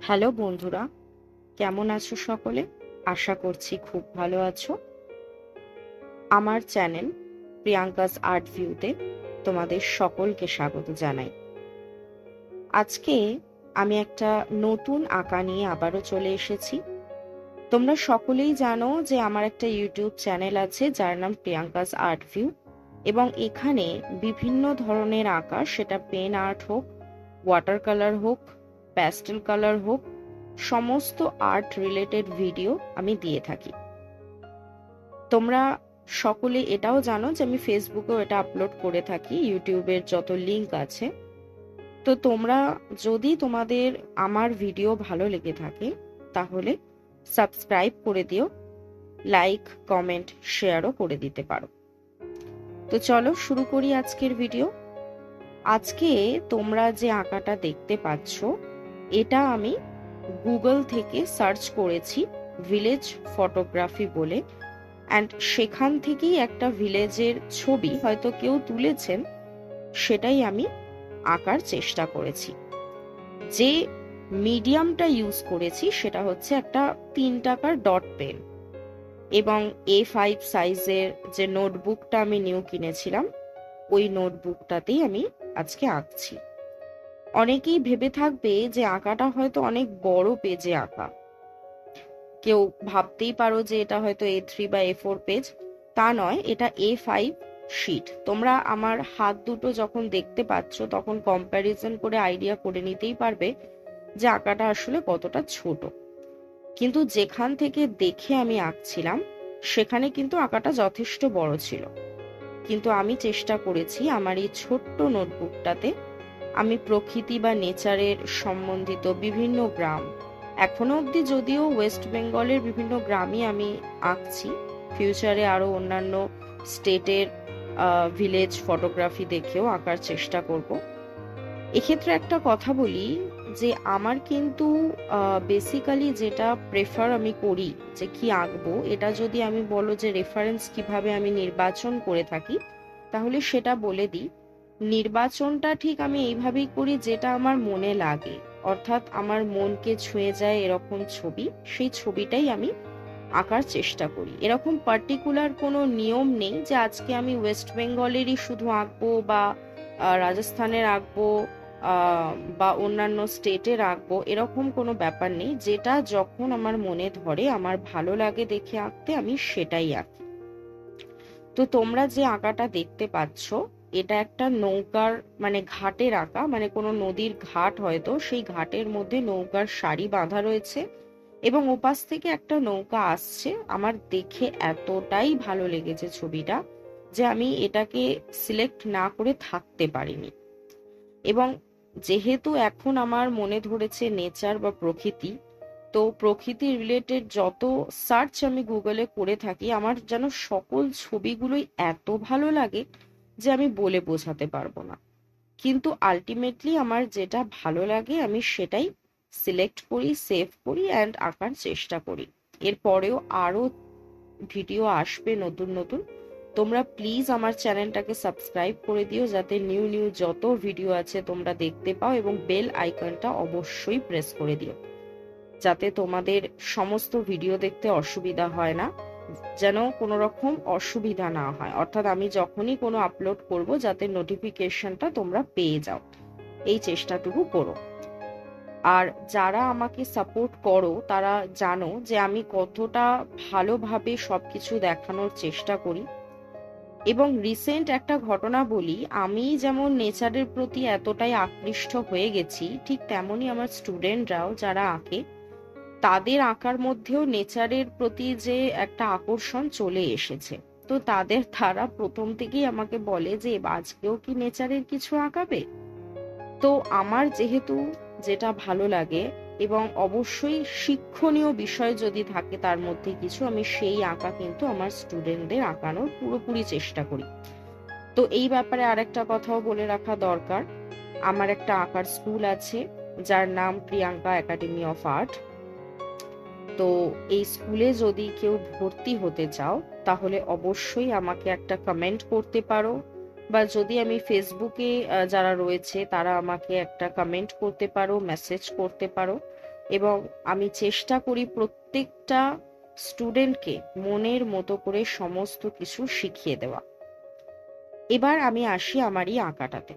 Hello বন্ধুরা, কেমন আছো সকলে? আশা করছি খুব ভালো আছো। আমার চ্যানেল প্রিয়াঙ্কাস আর্ট ভিউতে তোমাদের সকলকে স্বাগত জানাই। আজকে আমি একটা নতুন আঁকা নিয়ে আবারও চলে এসেছি। তোমরা সকলেই জানো যে আমার একটা ইউটিউব চ্যানেল আছে যার নাম প্রিয়াঙ্কাস আর্ট ভিউ, এবং এখানে বিভিন্ন ধরনের আঁকা, সেটা পেন আর্ট হোক, ওয়াটার কালার হোক, প্যাস্টেল কালার হোক, সমস্ত আর্ট রিলেটেড ভিডিও আমি দিয়ে থাকি। তোমরা সকলে এটাও জানো যে আমি ফেসবুকেও এটা আপলোড করে থাকি, ইউটিউবের যত লিংক আছে। তো তোমরা যদি তোমাদের আমার ভিডিও ভালো লেগে থাকে তাহলে সাবস্ক্রাইব করে দিও, লাইক, কমেন্ট, শেয়ারও করে দিতে পারো। তো চলো শুরু করি আজকের ভিডিও। আজকে তোমরা যে আঁকাটা দেখতে পাচ্ছ, এটা আমি গুগল থেকে সার্চ করেছি ভিলেজ ফটোগ্রাফি বলে, অ্যান্ড সেখান থেকেই একটা ভিলেজের ছবি হয়তো কেউ তুলেছেন, সেটাই আমি আঁকার চেষ্টা করেছি। যে মিডিয়ামটা ইউজ করেছি সেটা হচ্ছে একটা 3 টাকার ডট পেন, এবং A5 সাইজের যে নোটবুকটা আমি নিউ কিনেছিলাম, ওই নোটবুকটাতেই আমি আজকে আঁকছি। অনেকেই ভেবে থাকবে যে আঁকাটা হয়তো অনেক বড় পেজে আঁকা, কেউ ভাবতেই পারো যে এটা হয়তো A3 বা A4 পেজ। তা নয়, এটা A5 শিট। তোমরা আমার হাত দুটো যখন দেখতে পাচ্ছ তখন কম্প্যারিজন করে আইডিয়া করে নিতেই পারবে যে আঁকাটা আসলে কতটা ছোট। কিন্তু যেখান থেকে দেখে আমি আঁকছিলাম সেখানে কিন্তু আঁকাটা যথেষ্ট বড় ছিল। কিন্তু আমি চেষ্টা করেছি আমার এই ছোট্ট নোটবুকটাতে আমি প্রকৃতি বা নেচারের সম্বন্ধিত বিভিন্ন গ্রাম, এখনো অবধি যদিও ওয়েস্ট বেঙ্গলের বিভিন্ন গ্রামই আমি আঁকছি, ফিউচারে আরো অন্যান্য স্টেটের ভিলেজ ফটোগ্রাফি দেখেও আঁকার চেষ্টা করব। এক্ষেত্রে একটা কথা বলি যে আমার কিন্তু বেসিক্যালি যেটা প্রেফার আমি করি যে কি আঁকবো, এটা যদি আমি বলো যে রেফারেন্স কিভাবে আমি নির্বাচন করে থাকি, তাহলে সেটা বলে দিই। নির্বাচনটা ঠিক আমি এইভাবেই করি যেটা আমার মনে লাগে, অর্থাৎ আমার মনকে ছুঁয়ে যায় এরকম ছবি, সেই ছবিটাই আমি আঁকার চেষ্টা করি। এরকম পার্টিকুলার কোনো নিয়ম নেই যে আজকে আমি ওয়েস্ট বেঙ্গলেরই শুধু আঁকবো বা রাজস্থানের আঁকবো বা অন্যান্য স্টেটের আঁকবো, এরকম কোনো ব্যাপার নেই। যেটা যখন আমার মনে ধরে, আমার ভালো লাগে দেখে আঁকতে, আমি সেটাই আঁকি। তো তোমরা যে আঁকাটা দেখতে পাচ্ছ, এটা একটা নৌকার মানে ঘাটের আঁকা, মানে কোনো নদীর ঘাট, হয়তো সেই ঘাটের মধ্যে নৌকার সারি বাঁধা রয়েছে এবং ওপাশ থেকে একটা নৌকা আসছে। আমার দেখে এতটাই ভালো লেগেছে ছবিটা যে আমি এটাকে সিলেক্ট না করে থাকতে পারিনি। এবং যেহেতু এখন আমার মনে ধরেছে নেচার বা প্রকৃতি, তো প্রকৃতি রিলেটেড যত সার্চ আমি গুগলে করে থাকি, আমার যেন সকল ছবিগুলোই এত ভালো লাগে যে আমি বলে বোঝাতে পারবো না। কিন্তু আলটিমেটলি আমার যেটা ভালো লাগে আমি সেটাই সিলেক্ট করি, সেভ করি অ্যান্ড আঁকার চেষ্টা করি। এরপরেও আরো ভিডিও আসবে নতুন নতুন। তোমরা প্লিজ আমার চ্যানেলটাকে সাবস্ক্রাইব করে দিও যাতে নিউ নিউ যত ভিডিও আছে তোমরা দেখতে পাও, এবং বেল আইকনটা অবশ্যই প্রেস করে দিও যাতে তোমাদের সমস্ত ভিডিও দেখতে অসুবিধা হয় না, যেন কোনো রকম অসুবিধা না হয়। অর্থাৎ আমি যখনই কোনো আপলোড করব যাতে নোটিফিকেশনটা তোমরা পেয়ে যাও, এই চেষ্টাটুকু করো। আর যারা আমাকে সাপোর্ট করো তারা জানো যে আমি কতটা ভালোভাবে সবকিছু দেখানোর চেষ্টা করি। এবং রিসেন্ট একটা ঘটনা বলি, আমি যেমন নেচারের প্রতি এতটাই আকৃষ্ট হয়ে গেছি, ঠিক তেমনই আমার স্টুডেন্টরাও যারা আঁকে, তাদের আঁকার মধ্যেও নেচারের প্রতি যে একটা আকর্ষণ চলে এসেছে। তো তারা প্রথম থেকেই আমাকে বলে যে আজকেও কি নেচারের কিছু আঁকাবে। তো আমার যেহেতু যেটা ভালো লাগে এবং অবশ্যই শিক্ষণীয় বিষয় যদি থাকে তার মধ্যে কিছু, আমি সেই আঁকা কিন্তু আমার স্টুডেন্টদের আঁকানোর পুরোপুরি চেষ্টা করি। তো এই ব্যাপারে আরেকটা কথাও বলে রাখা দরকার, আমার একটা আঁকার স্কুল আছে যার নাম প্রিয়াঙ্কা একাডেমি অফ আর্ট। তো এই স্কুলে যদি কেউ ভর্তি হতে চাও তাহলে অবশ্যই আমাকে একটা কমেন্ট করতে পারো, বা যদি আমি ফেসবুকে যারা রয়েছে তারা আমাকে একটা কমেন্ট করতে পারো, মেসেজ করতে পারো। এবং আমি চেষ্টা করি প্রত্যেকটা স্টুডেন্টকে মনের মতো করে সমস্ত কিছু শিখিয়ে দেওয়া। এবার আমি আসি আমার এই আঁকাটাতে।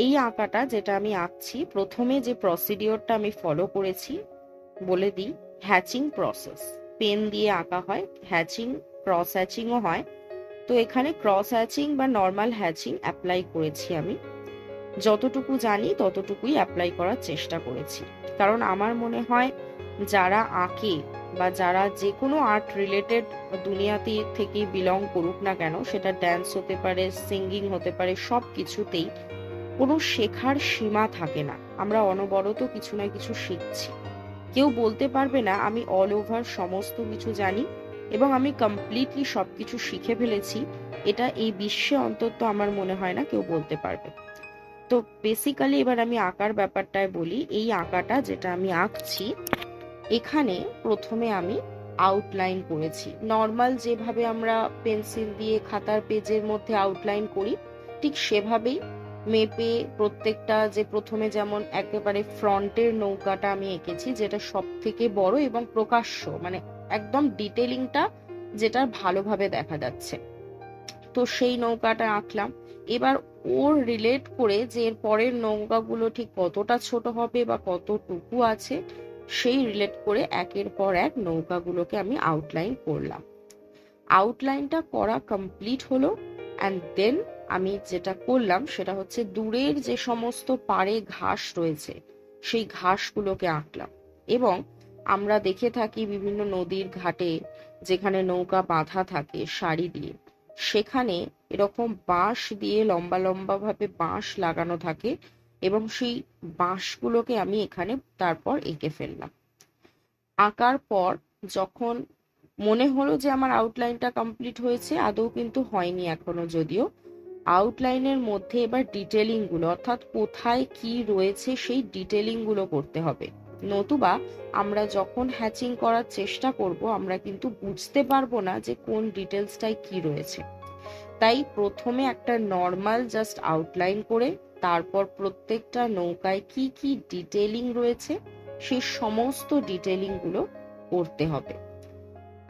এই আঁকাটা যেটা আমি আঁকছি, প্রথমে যে প্রসিডিওরটা আমি ফলো করেছি বলে দিই, হ্যাচিং প্রসেস। পেন দিয়ে আঁকা হয়, হ্যাচিং, ক্রস হ্যাচিংও হয়। তো এখানে ক্রস হ্যাচিং বা নর্মাল হ্যাচিং অ্যাপ্লাই করেছি আমি। যতটুকু জানি ততটুকুই অ্যাপ্লাই করার চেষ্টা করেছি, কারণ আমার মনে হয় যারা আঁকে বা যারা যে কোনো আর্ট রিলেটেড দুনিয়াতে থেকে বিলং করুক না কেন, সেটা ড্যান্স হতে পারে, সিঙ্গিং হতে পারে, সব কিছুতেই কোনো শেখার সীমা থাকে না। আমরা অনবরত কিছু না কিছু শিখছি। কেউ বলতে পারবে না আমি অল ওভার সমস্ত কিছু জানি এবং আমি কমপ্লিটলি সবকিছু শিখে ফেলেছি। এটা এই বিশ্বে অন্তত আমার মনে হয় না কেউ বলতে পারবে। তো বেসিক্যালি এবার আমি আঁকার ব্যাপারটায় বলি। এই আঁকাটা যেটা আমি আঁকছি, এখানে প্রথমে আমি আউটলাইন করেছি। নর্মাল যেভাবে আমরা পেন্সিল দিয়ে খাতার পেজের মধ্যে আউটলাইন করি, ঠিক সেভাবেই মেপে প্রত্যেকটা, যে প্রথমে যেমন একেবারে ফ্রন্টের নৌকাটা আমি এঁকেছি, যেটা সব থেকে বড় এবং প্রকাশ্য, মানে একদম ডিটেলিংটা যেটা ভালোভাবে দেখা যাচ্ছে, তো সেই নৌকাটা আঁকলাম। এবার ওর রিলেট করে যে এর পরের নৌকাগুলো ঠিক কতটা ছোট হবে বা কতটুকু আছে, সেই রিলেট করে একের পর এক নৌকাগুলোকে আমি আউটলাইন করলাম। আউটলাইনটা করা কমপ্লিট হলো, অ্যান্ড দেন আমি যেটা করলাম সেটা হচ্ছে দূরের যে সমস্ত পাড়ে ঘাস রয়েছে সেই ঘাসগুলোকে আঁকলাম। এবং আমরা দেখে থাকি বিভিন্ন নদীর ঘাটে যেখানে নৌকা বাঁধা থাকে সারি দিয়ে, সেখানে এরকম বাঁশ দিয়ে লম্বা লম্বা ভাবে বাঁশ লাগানো থাকে, এবং সেই বাঁশগুলোকে আমি এখানে তারপর এঁকে ফেললাম। আঁকার পর যখন মনে হলো যে আমার আউটলাইনটা কমপ্লিট হয়েছে, আদৌ কিন্তু হয়নি এখনো, যদিও আউটলাইনের মধ্যে এবার ডিটেলিং গুলো, অর্থাৎ কোথায় কি রয়েছে সেই ডিটেলিং গুলো করতে হবে। নতুবা আমরা যখন হ্যাচিং করার চেষ্টা করব, আমরা কিন্তু বুঝতে পারবো না যে কোন ডিটেলসটাই কি রয়েছে। তাই প্রথমে একটা নর্মাল জাস্ট আউটলাইন করে তারপর প্রত্যেকটা নৌকায় কি কি ডিটেলিং রয়েছে সেই সমস্ত ডিটেলিং গুলো করতে হবে।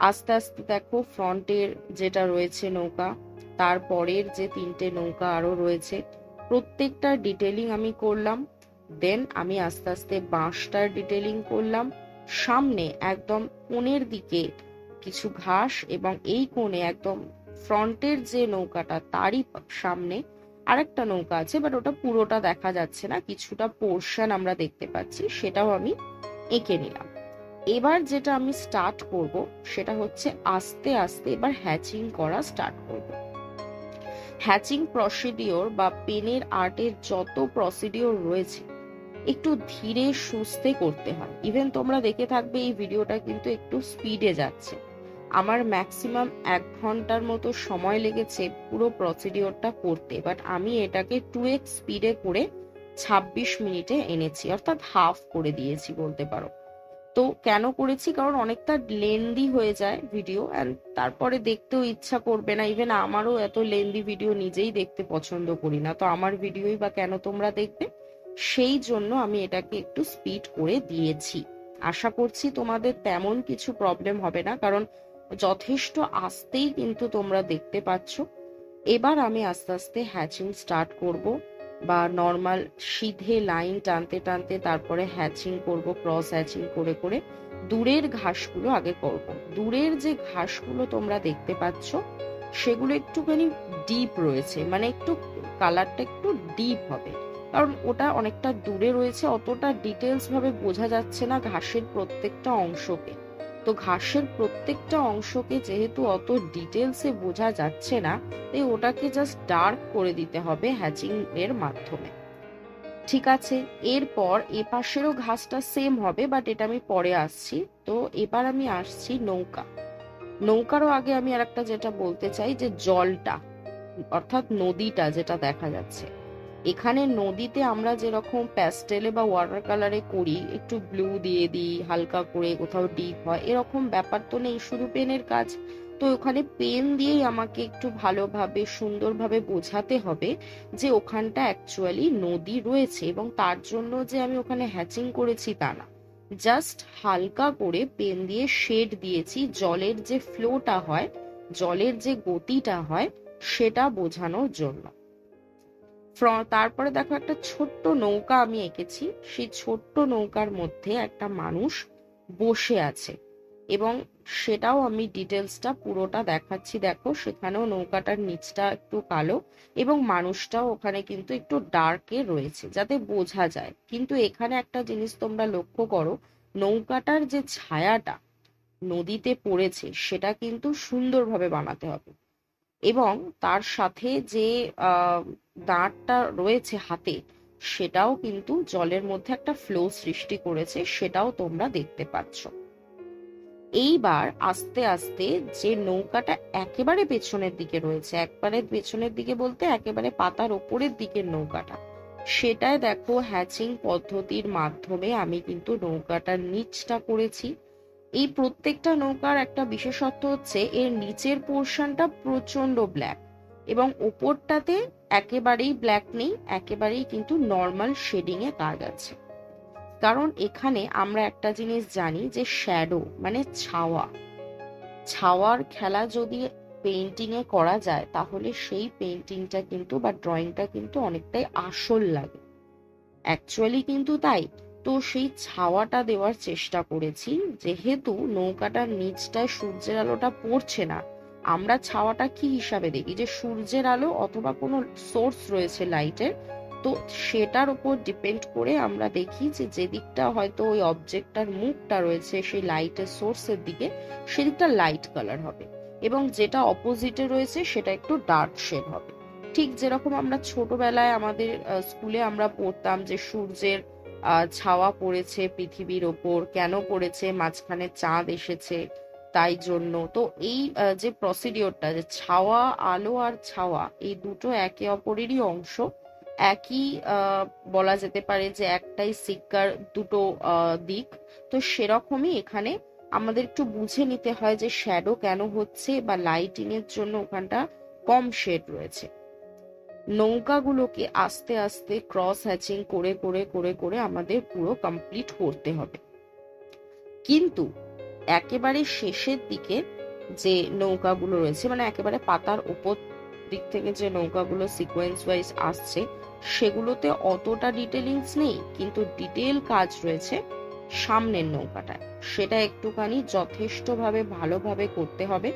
আস্তে আস্তে দেখো ফ্রন্টের যেটা রয়েছে নৌকা, তারপরের যে তিনটে নৌকা আরো রয়েছে, প্রত্যেকটা ডিটেলিং আমি করলাম। দেন আমি আস্তে আস্তে বাঁশটার ডিটেলিং করলাম। সামনে একদম কোণের দিকে কিছু ঘাস, এবং এই কোণে একদম ফ্রন্টের যে নৌকাটা তারই সামনে আরেকটা নৌকা আছে, বাট ওটা পুরোটা দেখা যাচ্ছে না, কিছুটা পোর্শন আমরা দেখতে পাচ্ছি, সেটাও আমি এঁকে নিলাম। এবার যেটা আমি স্টার্ট করব সেটা হচ্ছে আস্তে আস্তে এবার হ্যাচিং করা স্টার্ট করব। হ্যাচিং প্রসিডিওর বা পেনের আর্টের যত প্রসিডিওর রয়েছে একটু ধীরে সুস্থে করতে হয়। ইভেন তোমরা দেখে থাকবে এই ভিডিওটা কিন্তু একটু স্পিডে যাচ্ছে। আমার ম্যাক্সিমাম 1 ঘন্টার মতো সময় লেগেছে পুরো প্রসিডিওরটা করতে, বাট আমি এটাকে 2x স্পিডে করে 26 মিনিটে এনেছি, অর্থাৎ হাফ করে দিয়েছি বলতে পারো। তো কেন করেছি, কারণ অনেকটা লেন্দি হয়ে যায় ভিডিও, এন্ড তারপরে দেখতেও ইচ্ছা করবে না। ইভেন আমারও এত লেন্দি ভিডিও নিজেই দেখতে পছন্দ করি না, তো আমার ভিডিওই বা কেন তোমরা দেখবে, সেই জন্য আমি এটাকে একটু স্পিড করে দিয়েছি। আশা করছি তোমাদের তেমন কিছু প্রবলেম হবে না, কারণ যথেষ্ট আস্তেই কিন্তু তোমরা দেখতে পাচ্ছ। এবার আমি আস্তে আস্তে হ্যাচিং স্টার্ট করব, বা নর্মাল সিধে লাইন টানতে টানতে তারপরে হ্যাচিং করব, ক্রস হ্যাচিং করে করে দূরের ঘাসগুলো আগে করব। দূরের যে ঘাসগুলো তোমরা দেখতে পাচ্ছ সেগুলো একটুখানি ডিপ রয়েছে, মানে একটু কালারটা একটু ডিপ হবে, কারণ ওটা অনেকটা দূরে রয়েছে, অতটা ডিটেলস ভাবে বোঝা যাচ্ছে না ঘাসের প্রত্যেকটা অংশকে। তো ঘাসের প্রত্যেকটা অংশকে যেহেতু অত ডিটেলসে বোঝা যাচ্ছে না, তাই ওটাকে জাস্ট ডার্ক করে দিতে হবে হ্যাচিং এর মাধ্যমে। ঠিক আছে, এরপর এ পাশেরও ঘাসটা সেম হবে, বাট এটা আমি পরে আসছি। তো এবার আমি আসছি নৌকা। নৌকারও আগে আমি আরেকটা যেটা বলতে চাই, যে জলটা অর্থাৎ নদীটা যেটা দেখা যাচ্ছে, এখানে নদীতে আমরা যেরকম প্যাস্টেলে বা ওয়াটার কালারে করি, একটু ব্লু দিয়ে দিই হালকা করে, কোথাও ডিপ হয়, এরকম ব্যাপার তো নেই, শুধু পেনের কাজ। তো ওখানে পেন দিয়েই আমাকে একটু ভালোভাবে সুন্দরভাবে বোঝাতে হবে যে ওখানটা অ্যাকচুয়ালি নদী রয়েছে, এবং তার জন্য যে আমি ওখানে হ্যাচিং করেছি তা না, জাস্ট হালকা করে পেন দিয়ে শেড দিয়েছি, জলের যে ফ্লোটা হয়, জলের যে গতিটা হয় সেটা বোঝানোর জন্য। তারপরে দেখো একটা ছোট্ট নৌকা আমি এঁকেছি, সেই ছোট্ট নৌকার মধ্যে একটা মানুষ বসে আছে, এবং সেটাও আমি ডিটেলসটা পুরোটা দেখাচ্ছি। দেখো সেখানেও নৌকাটার নিচটা একটু কালো এবং মানুষটাও ওখানে কিন্তু একটু ডার্কে রয়েছে যাতে বোঝা যায়। কিন্তু এখানে একটা জিনিস তোমরা লক্ষ্য করো, নৌকাটার যে ছায়াটা নদীতে পড়েছে সেটা কিন্তু সুন্দরভাবে বানাতে হবে, এবং তার সাথে যে দাঁড়টা রয়েছে হাতে সেটাও কিন্তু জলের মধ্যে একটা ফ্লো সৃষ্টি করেছে, সেটাও তোমরা দেখতে পাচ্ছ। এইবার আস্তে আস্তে যে নৌকাটা একেবারে পেছনের দিকে রয়েছে, একবারে পেছনের দিকে বলতে একেবারে পাতার ওপরের দিকের নৌকাটা, সেটায় দেখো হ্যাচিং পদ্ধতির মাধ্যমে আমি কিন্তু নৌকাটার নিচটা করেছি। এই প্রত্যেকটা নৌকার একটা বিশেষত্ব হচ্ছে এর নিচের পোর্শনটা প্রচন্ড ব্ল্যাক, এবং ওপরটাতে একেবারেই ব্ল্যাক নেই, একেবারেই কিন্তু নর্মাল শেডিং এ কাজ আছে। কারণ এখানে আমরা একটা জিনিস জানি যে শ্যাডো মানে ছাওয়া, ছাওয়ার খেলা যদি পেইন্টিং এ করা যায় তাহলে সেই পেইন্টিংটা কিন্তু বা ড্রয়িংটা কিন্তু অনেকটাই আসল লাগে। অ্যাকচুয়ালি কিন্তু তাই। তো সেই ছাওয়াটা দেওয়ার চেষ্টা করেছি, যেহেতু নৌকাটার নিচটায় সূর্যের আলোটা পড়ছে না, আমরা ছাওয়াটা কি হিসাবে দেখি যে সূর্যের আলো অথবা কোনো সোর্স রয়েছে লাইটের, তো সেটার উপর ডিপেন্ড করে আমরা দেখি যে যেদিকটা হয়তো ওই অবজেক্টটার মুখটা রয়েছে সেই লাইটের সোর্সের দিকে, সেদিকটা লাইট কালার হবে, এবং যেটা অপোজিটে রয়েছে সেটা একটু ডার্ক শেড হবে। ঠিক যেরকম আমরা ছোটবেলায় আমাদের স্কুলে আমরা পড়তাম যে সূর্যের ছাওয়া পড়েছে পৃথিবীর ওপর, কেন পড়েছে, মাঝখানে চাঁদ এসেছে তাই জন্য। তো এই যে প্রসিডিওরটা, যে ছাওয়া, আলো আর ছাওয়া এই দুটো একে অপরেরই অংশ, একই বলা যেতে পারে যে একটাই সিক্কার দুটো দিক। তো সেরকমই এখানে আমাদের একটু বুঝে নিতে হয় যে শ্যাডো কেন হচ্ছে বা লাইটিং এর জন্য ওখানটা কম শেড রয়েছে। নৌকাগুলোকে আস্তে আস্তে ক্রস হ্যাচিং করে করে করে করে আমাদের পুরো কমপ্লিট করতে হবে। কিন্তু একেবারে শেষের দিকে যে নৌকাগুলো রয়েছে, মানে একেবারে পাতার উপর দিক থেকে যে নৌকাগুলো সিকোয়েন্স ওয়াইজ আসছে, সেগুলোতে অতটা ডিটেলিংস নেই, কিন্তু ডিটেল কাজ রয়েছে সামনের নৌকাটায়, সেটা একটুখানি যথেষ্টভাবে ভালোভাবে করতে হবে।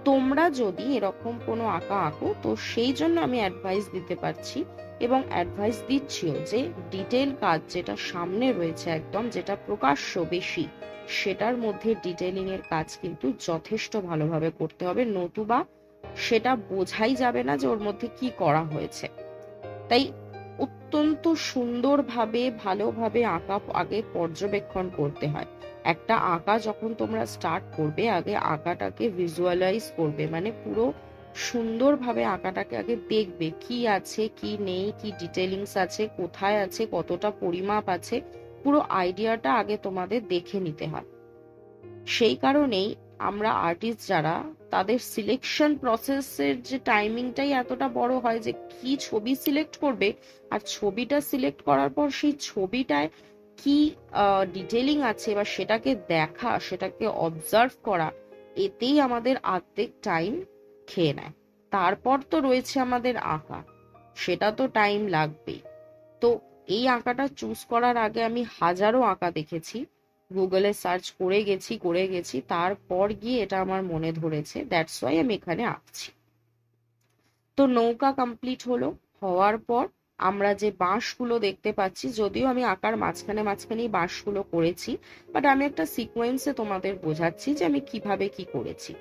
তোমরা যদি এরকম কোনো আঁকা আঁকো তো সেই জন্য আমি অ্যাডভাইস দিতে পারছি, এবং অ্যাডভাইস দিচ্ছিও যে ডিটেল কাজ যেটা সামনে রয়েছে একদম, যেটা প্রকাশ্য বেশি, সেটার মধ্যে ডিটেলিং এর কাজ কিন্তু যথেষ্ট ভালোভাবে করতে হবে, নতুবা সেটা বোঝাই যাবে না যে ওর মধ্যে কি করা হয়েছে। তাই অত্যন্ত সুন্দরভাবে ভালোভাবে আঁকা আগে পর্যবেক্ষণ করতে হয়। একটা আঁকা যখন তোমরা স্টার্ট করবে, আগে আঁকাটাকে ভিজুয়ালাইজ করবে, মানে পুরো সুন্দরভাবে আঁকাটাকে আগে দেখবে কি আছে কি নেই, কি ডিটেলিংস আছে, কোথায় আছে, কতটা পরিমাপ আছে, পুরো আইডিয়াটা আগে তোমাদের দেখে নিতে হয়। সেই কারণেই আমরা আর্টিস্ট যারা, তাদের সিলেকশন প্রসেসের যে টাইমিংটাই এতটা বড় হয় যে কি ছবি সিলেক্ট করবে, আর ছবিটা সিলেক্ট করার পর সেই ছবিটায় কি ডিটেলিং আছে বা সেটাকে দেখা, সেটাকে অবজার্ভ করা, এতেই আমাদের অর্ধেক টাইম খেয়ে নেয়। তারপর তো রয়েছে আমাদের আঁকা, সেটা তো টাইম লাগবেই। তো এই আঁকাটা চুজ করার আগে আমি হাজারো আঁকা দেখেছি, গুগলে সার্চ করে গেছি, তারপর গিয়ে এটা আমার মনে ধরেছে, দ্যাটস ওয়াই আমি এখানে আঁকছি। তো নৌকা কমপ্লিট হলো, হওয়ার পর আমরা যে বাঁশগুলো দেখতে পাচ্ছি, যদিও আমি আঁকার মাঝখানে মাঝখানেই বাঁশগুলো করেছি, বাট আমি একটা সিকোয়েন্সে তোমাদের বোঝাচ্ছি যে আমি কিভাবে কি করেছি।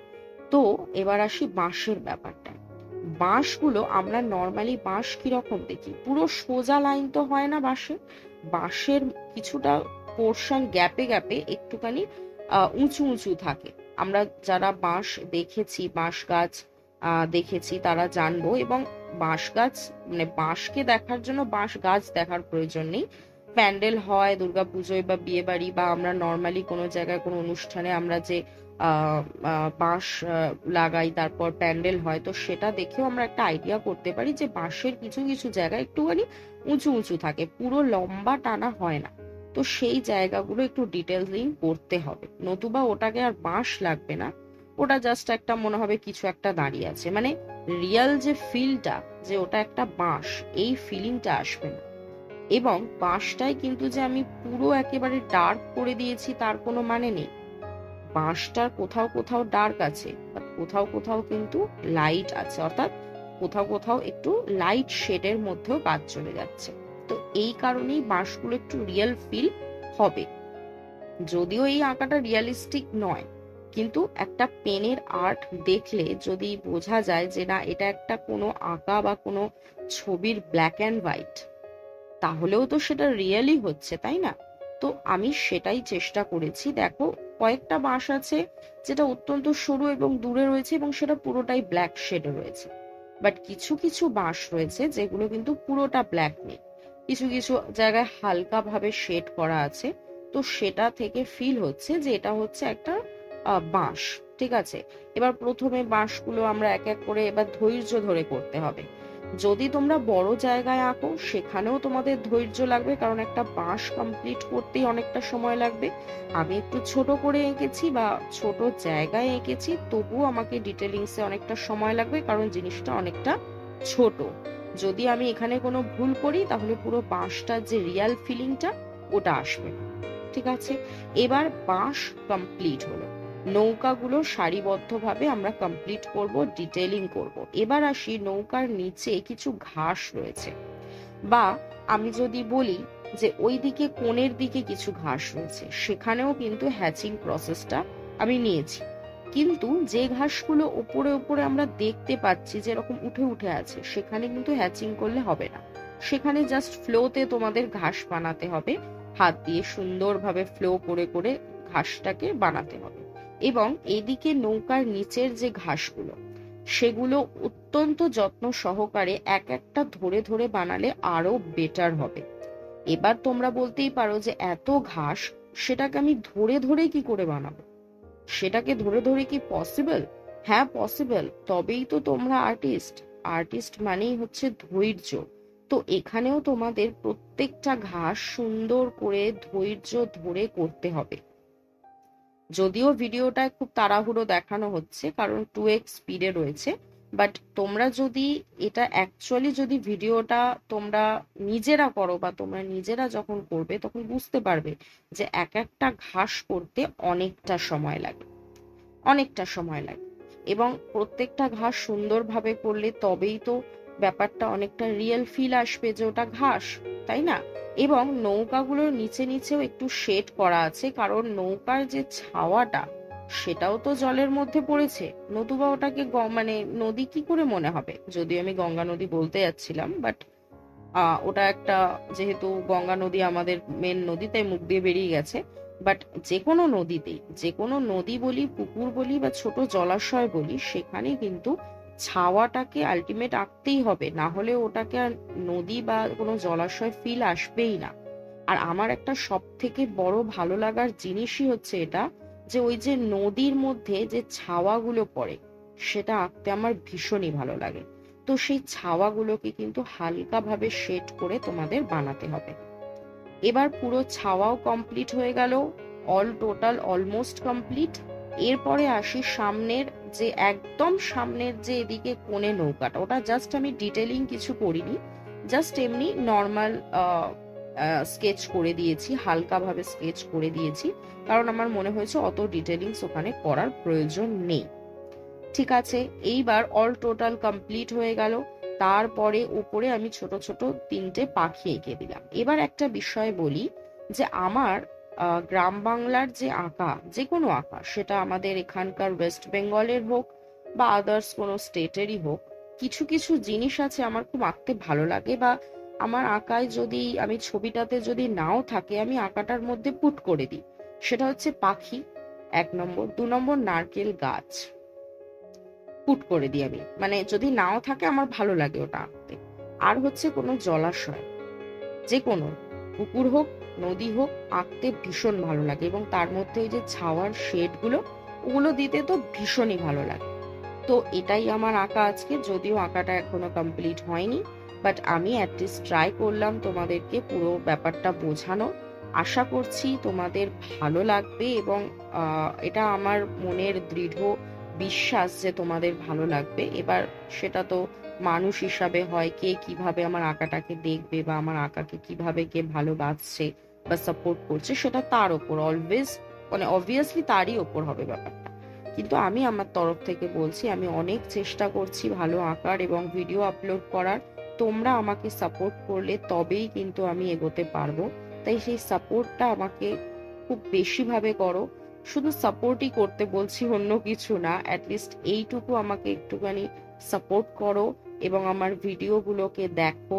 তো এবার আসি বাঁশের ব্যাপারটা। বাঁশগুলো আমরা নর্মালি বাঁশ কিরকম দেখি, পুরো সোজা লাইন তো হয় না বাঁশের, বাঁশের কিছুটা পোর্শন গ্যাপে গ্যাপে একটুখানি উঁচু উঁচু থাকে। আমরা যারা বাঁশ দেখেছি, বাঁশ গাছ দেখেছি তারা জানবো, এবং বাঁশ গাছ মানে বাঁশকে দেখার জন্য বাঁশ গাছ দেখার প্রয়োজন নেই, প্যান্ডেল হয় দুর্গাপুজোয় বা বিয়ে বাড়ি বা আমরা নর্মালি কোনো জায়গায় কোনো অনুষ্ঠানে আমরা যে বাঁশ লাগাই, তারপর প্যান্ডেল হয়, তো সেটা দেখেও আমরা একটা আইডিয়া করতে পারি যে বাঁশের কিছু কিছু জায়গায় একটুখানি উঁচু উঁচু থাকে, পুরো লম্বা টানা হয় না। তো সেই জায়গাগুলো একটু ডিটেলসিং করতে হবে, নতুবা ওটাকে আর বাঁশ লাগবে না, ওটা জাস্ট একটা মনে হবে কিছু একটা দাঁড়িয়ে আছে, মানে রিয়েল যে ফিলটা যে ওটা একটা বাঁশ, এই ফিলিংটা আসবে না। এবং বাঁশটাই কিন্তু যে আমি পুরো একেবারে ডার্ক করে দিয়েছি তার কোনো মানে নেই। বাঁশটার কোথাও কোথাও ডার্ক আছে, বাট কোথাও কোথাও কিন্তু লাইট আছে, অর্থাৎ কোথাও কোথাও একটু লাইট শেডের মধ্যেও কাজ চলে যাচ্ছে। তো এই কারণেই বাঁশগুলো একটু রিয়েল ফিল হবে। যদিও এই আঁকাটা রিয়েলিস্টিক নয়, কিন্তু একটা পেনের আর্ট দেখলে যদি বোঝা যায় যে না এটা একটা কোনো আঁকা বা কোনো ছবির ব্ল্যাক অ্যান্ড হোয়াইট, তাহলেও তো সেটা রিয়েলি হচ্ছে, তাই না? তো আমি সেটাই চেষ্টা করেছি। দেখো, কয়েকটা বাঁশ আছে যেটা অত্যন্ত সরু এবং দূরে রয়েছে এবং সেটা পুরোটাই ব্ল্যাক শেডে রয়েছে, বাট কিছু কিছু বাঁশ রয়েছে যেগুলো কিন্তু পুরোটা ব্ল্যাক নেই, কিছু কিছু জায়গায় হালকা ভাবে শেড করা আছে। তো সেটা থেকে ফিল হচ্ছে যে এটা হচ্ছে একটা বাঁশ। ঠিক আছে, এবার প্রথমে বাঁশগুলো আমরা এক এক করে এবার ধৈর্য ধরে করতে হবে। যদি তোমরা বড় জায়গায় আঁকো সেখানেও তোমাদের ধৈর্য লাগবে, কারণ একটা বাঁশ কমপ্লিট করতেই অনেকটা সময় লাগবে। আমি একটু ছোট করে এঁকেছি বা ছোট জায়গায় এঁকেছি, তবুও আমাকে ডিটেলিংসে অনেকটা সময় লাগবে, কারণ জিনিসটা অনেকটা ছোট। যদি আমি এখানে কোনো ভুল করি তাহলে পুরো বাঁশটার যে রিয়াল ফিলিংটা ওটা আসবে না। ঠিক আছে, এবার বাঁশ কমপ্লিট হলো, নৌকাগুলো সারিবদ্ধভাবে আমরা কমপ্লিট করব, ডিটেইলিং করব। এবার আসি নৌকার নিচে কিছু ঘাস রয়েছে, বা আমি যদি বলি যে ওই দিকে কোণের দিকে কিছু ঘাস রয়েছে, সেখানেও কিন্তু হ্যাচিং প্রসেসটা আমি নিয়েছি। কিন্তু যে ঘাসগুলো ওপরে ওপরে আমরা দেখতে পাচ্ছি যে এরকম উঠে উঠে আছে, সেখানে কিন্তু হ্যাচিং করলে হবে না, সেখানে জাস্ট ফ্লোতে তোমাদের ঘাস বানাতে হবে, হাত দিয়ে সুন্দরভাবে ফ্লো করে করে ঘাসটাকে বানাতে হবে। এবং এদিকে নৌকার নিচের যে ঘাসগুলো, সেগুলো অত্যন্ত যত্ন সহকারে এক একটা ধরে ধরে বানালে আরো বেটার হবে। এবার তোমরা বলতেই পারো যে এত ঘাস, সেটাকে আমি ধরে ধরে কি করে বানাবো? সেটাকে ধরে ধরে কি পসিবল? হ্যাঁ পসিবল, তবেই তো তোমরা আর্টিস্ট। আর্টিস্ট মানেই হচ্ছে ধৈর্য। তো এখানেও তোমাদের প্রত্যেকটা ঘাস সুন্দর করে ধৈর্য ধরে করতে হবে। যদিও ভিডিওটায় খুব তাড়াহুড়ো দেখানো হচ্ছে কারণ 2x স্পিডে রয়েছে, বাট তোমরা যদি এটা অ্যাকচুয়ালি যদি ভিডিওটা তোমরা নিজেরা করো বা তোমরা নিজেরা যখন করবে তখন বুঝতে পারবে যে এক একটা ঘাস করতে অনেকটা সময় লাগে, অনেকটা সময় লাগে। এবং প্রত্যেকটা ঘাস সুন্দরভাবে করলে তবেই তো ব্যাপারটা অনেকটা রিয়েল ফিল আসবে যে ওটা ঘাস, তাই না? এবং নৌকাগুলোর নিচে নিচেও একটু শেড করা আছে, কারণ নৌকার যে ছাওয়াটা সেটাও তো জলের মধ্যে পড়েছে, নতুবা ওটাকে মানে নদী কি করে মনে হবে? যদিও আমি গঙ্গা নদী বলতে যাচ্ছিলাম, বাট ওটা একটা, যেহেতু গঙ্গা নদী আমাদের মেন নদী তাই মুখ দিয়ে বেরিয়ে গেছে। বাট যে কোনো নদীতেই, যে কোনো নদী বলি, পুকুর বলি বা ছোট জলাশয় বলি, সেখানে কিন্তু ছাওয়াটাকে আলটিমেট আঁকতেই হবে, না হলে ওটাকে আর নদী বা কোনো জলাশয় ফিল আসবেই না। আর আমার একটা সব থেকে বড় ভালো লাগার জিনিসই হচ্ছে এটা, যে ওই যে নদীর মধ্যে যে ছাওয়াগুলো পড়ে, সেটা আঁকতে আমার ভীষণই ভালো লাগে। তো সেই ছাওয়াগুলোকে কিন্তু হালকাভাবে শেড করে তোমাদের বানাতে হবে। এবার পুরো ছাওয়াও কমপ্লিট হয়ে গেল, অল টোটাল অলমোস্ট কমপ্লিট। এরপরে আসি সামনের যে একদম সামনের যে এদিকে কোণে নৌকাটা, ওটা জাস্ট আমি ডিটেলিং কিছু করিনি, জাস্ট এমনি নর্মাল স্কেচ করে দিয়েছি, হালকাভাবে স্কেচ করে দিয়েছি, কারণ আমার মনে হয়েছে অত ডিটেলিংস ওখানে করার প্রয়োজন নেই। ঠিক আছে, এইবার অল টোটাল কমপ্লিট হয়ে গেল। তারপরে উপরে আমি ছোট ছোট 3টে পাখি এঁকে দিলাম। এবার একটা বিষয় বলি, যে আমার গ্রাম বাংলার যে আঁকা, যে কোনো আঁকা, সেটা আমাদের এখানকার ওয়েস্ট বেঙ্গলের হোক বা আদার্স কোনো স্টেটেরই হোক, কিছু কিছু জিনিস আছে আমার খুব আঁকতে ভালো লাগে, বা আমার আঁকায় যদি আমি ছবিটাতে যদি নাও থাকে আমি আঁকাটার মধ্যে পুট করে দিই। সেটা হচ্ছে পাখি 1 নম্বর, 2 নম্বর নারকেল গাছ পুট করে দিই আমি, মানে যদি নাও থাকে আমার ভালো লাগে ওটা আঁকতে। আর হচ্ছে কোনো জলাশয়, যে কোনো, পুকুর হোক, নদী হোক, আঁকতে ভীষণ ভালো লাগে। এবং তার মধ্যে ওই যে ছাওয়ার শেডগুলো, ওগুলো দিতে তো ভীষণই ভালো লাগে। তো এটাই আমার আঁকা আজকে, যদিও আঁকাটা এখনো কমপ্লিট হয়নি, বাট আমি অ্যাটলিস্ট ট্রাই করলাম তোমাদেরকে পুরো ব্যাপারটা বোঝানো। আশা করছি তোমাদের ভালো লাগবে, এবং এটা আমার মনের দৃঢ় বিশ্বাস যে তোমাদের ভালো লাগবে। এবার সেটা তো মানুষ হিসাবে হয়, কে কিভাবে আমার আঁকাটাকে দেখবে বা আমার আঁকাকে কিভাবে কে ভালোবাসছে বা সাপোর্ট করছে, সেটা তার ওপর অলওয়েজ, মানে অবভিয়াসলি তারই ওপর হবে ব্যাপারটা। কিন্তু আমি আমার তরফ থেকে বলছি, আমি অনেক চেষ্টা করছি ভালো আঁকার এবং ভিডিও আপলোড করার। তোমরা আমাকে সাপোর্ট করলে তবেই কিন্তু আমি এগোতে পারবো। তাই সেই সাপোর্টটা আমাকে খুব বেশি ভাবে করো। শুধু সাপোর্টই করতে বলছি, অন্য কিছু না, অ্যাটলিস্ট এইটুকু আমাকে একটুখানি সাপোর্ট করো এবং আমার ভিডিওগুলোকে দেখো।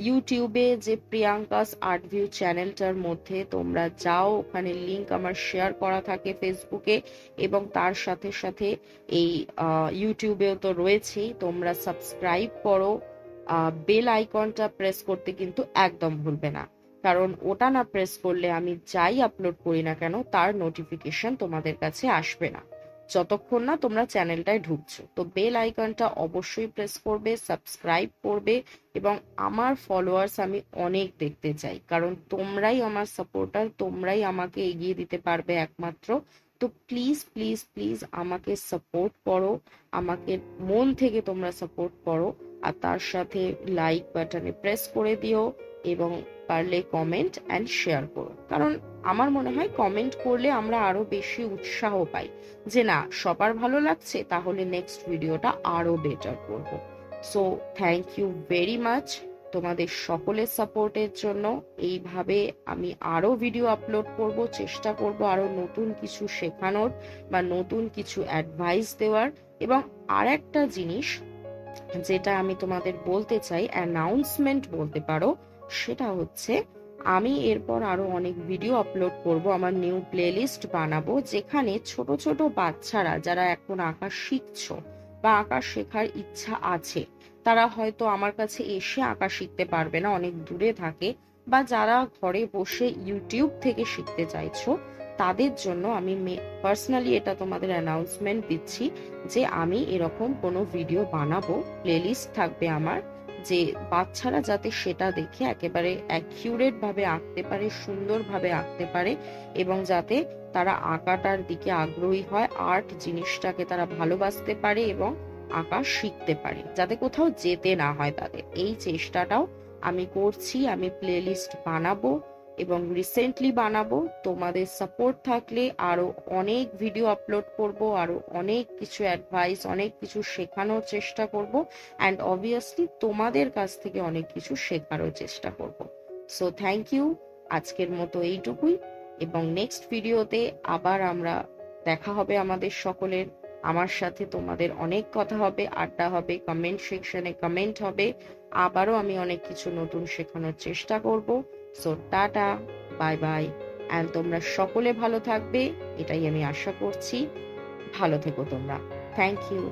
ইউটিউবে যে প্রিয়াঙ্কাস আর্ট ভিউ চ্যানেলটার মধ্যে তোমরা যাও, ওখানে লিংক আমার শেয়ার করা থাকে ফেসবুকে, এবং তার সাথে সাথে এই ইউটিউবেও তো রয়েছেই, তোমরা সাবস্ক্রাইব করো। বেল আইকনটা প্রেস করতে কিন্তু একদম ভুলবে না, কারণ ওটা না প্রেস করলে আমি যাই আপলোড করি না কেন তার নোটিফিকেশন তোমাদের কাছে আসবে না, যতক্ষণ না তোমরা চ্যানেলটায় ঢুকছো। তো বেল আইকনটা অবশ্যই প্রেস করবে, সাবস্ক্রাইব করবে, এবং আমার ফলোয়ার্স আমি অনেক দেখতে চাই, কারণ তোমরাই আমার সাপোর্টার, তোমরাই আমাকে এগিয়ে দিতে পারবে একমাত্র। তো প্লিজ প্লিজ প্লিজ আমাকে সাপোর্ট করো, আমাকে মন থেকে তোমরা সাপোর্ট করো। আর তার সাথে লাইক বাটনে প্রেস করে দিও, এবং পারলে কমেন্ট অ্যান্ড শেয়ার করো, কারণ আমার মনে হয় কমেন্ট করলে আমরা আরো বেশি উৎসাহ পাই যে না, সবার ভালো লাগছে, তাহলে নেক্সট ভিডিওটা আরো বেটার করব। So thank you very much তোমাদের সকলের সাপোর্টের জন্য। এইভাবে আমি আরো ভিডিও আপলোড করব, চেষ্টা করব আরো নতুন কিছু শেখানোর বা নতুন কিছু অ্যাডভাইস দেওয়ার। এবং আর একটা জিনিস যেটা আমি তোমাদের বলতে চাই, অ্যানাউন্সমেন্ট বলতে পারো, সেটা হচ্ছে আমি এরপর আরো অনেক ভিডিও আপলোড করব, আমার নিউ প্লেলিস্ট বানাবো, যেখানে ছোট ছোট বাচ্চারা যারা এখন আঁকা শিখছো বা আঁকা শেখার ইচ্ছা আছে, তারা হয়তো আমার কাছে এসে আঁকা শিখতে পারবে না, অনেক দূরে থাকে, বা যারা ঘরে বসে ইউটিউব থেকে শিখতে চাইছো, তাদের জন্য আমি পার্সোনালি এটা তোমাদের অ্যানাউন্সমেন্ট দিচ্ছি যে আমি এরকম কোনো ভিডিও বানাবো, প্লেলিস্ট থাকবে আমার, যে বাচ্চারা যাতে সেটা দেখে একেবারে অ্যাকিউরেট ভাবে আঁকতে পারে, সুন্দরভাবে আঁকতে পারে, এবং যাতে তারা আঁকাটার দিকে আগ্রহী হয়, আর্ট জিনিসটাকে তারা ভালোবাসতে পারে এবং আঁকা শিখতে পারে, যাতে কোথাও যেতে না হয় তাদের। এই চেষ্টাটাও আমি করছি। আমি প্লেলিস্ট বানাবো এবং রিসেন্টলি বানাবো। তোমাদের সাপোর্ট থাকলে আরো অনেক ভিডিও আপলোড করব, আরো অনেক কিছু অ্যাডভাইস, অনেক কিছু শেখানোর চেষ্টা করব, অ্যান্ড অবভিয়াসলি তোমাদের কাছ থেকে অনেক কিছু শেখারও চেষ্টা করব। সো থ্যাংক ইউ, আজকের মতো এইটুকুই, এবং নেক্সট ভিডিওতে আবার আমরা দেখা হবে আমাদের সকলের। আমার সাথে তোমাদের অনেক কথা হবে, আড্ডা হবে, কমেন্ট সেকশনে কমেন্ট হবে, আবারও আমি অনেক কিছু নতুন শেখানোর চেষ্টা করব। So tata, bye bye, and তোমরা সকলে ভালো থাকবে, এটাই আমি আশা করছি। ভালো থেকো তোমরা। Thank you.